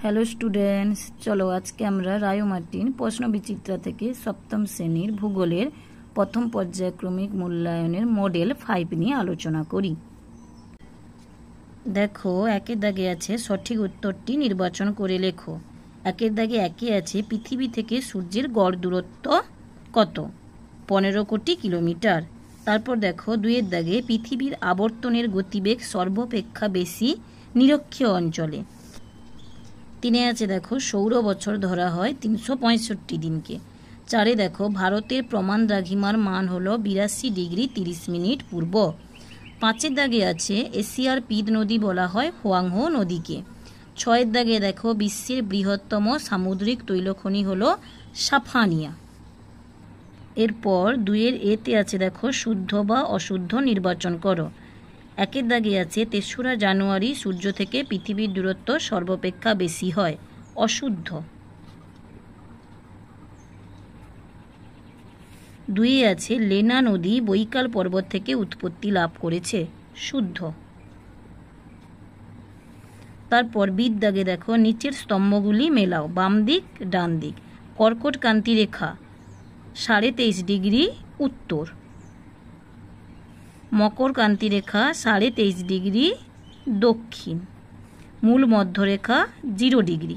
Hello students, চলো আজকে আমরা রায় মার্টিন প্রশ্নবিচিত্রা থেকে সপ্তম শ্রেণীর ভূগোলের প্রথম পর্যায়ক্রমিক মূল্যায়নের মডেল 5 নিয়ে আলোচনা করি। দেখো, একের দাগে আছে সঠিক উত্তরটি নির্বাচন করে লেখো। একের দাগে একে আছে পৃথিবী থেকে সূর্যের গড় দূরত্ব কত? 15 কোটি কিলোমিটার। তারপর দেখো, দুইয়ের দাগে পৃথিবীর আবর্তনের গতিবেগ সর্বাপেক্ষা বেশি নিরক্ষীয় অঞ্চলে। তিনে আছে দেখো, সৌর বছর ধরা হয় 365 দিনকে। চারে দেখো, ভারতের প্রমাণ দ্রাঘিমার মান হলো 82 ডিগ্রি 30 মিনিট পূর্ব। পাঁচের দাগে আছে এশিয়ার পিদ নদী বলা হয় হোয়াংহো নদীকে। ছয়ের দাগে দেখো, বিশ্বের বৃহত্তম সামুদ্রিক তৈলখনি হলো সাফানিয়া। এরপর দুইয়ের এতে আছে দেখো, শুদ্ধ বা অশুদ্ধ নির্বাচন করো। একের দাগে আছে 3রা জানুয়ারি সূর্য থেকে পৃথিবীর দূরত্ব সর্বাপেক্ষা বেশি হয়, অশুদ্ধ। দুইয়ে আছে লেনা নদী বৈকাল পর্বত থেকে উৎপত্তি লাভ করেছে, শুদ্ধ। তারপর বির দাগে দেখো, নিচের স্তম্ভগুলি মেলাও, বাম দিক ডান দিক। কর্কট ক্রান্তি রেখা 23.5 ডিগ্রি উত্তর, মকর ক্রান্তি রেখা 23.5 ডিগ্রি দক্ষিণ, মূল মধ্যরেখা 0 ডিগ্রি।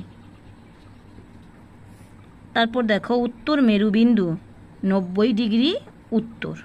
তারপর দেখো, উত্তর মেরুবিন্দু 90 ডিগ্রি উত্তর।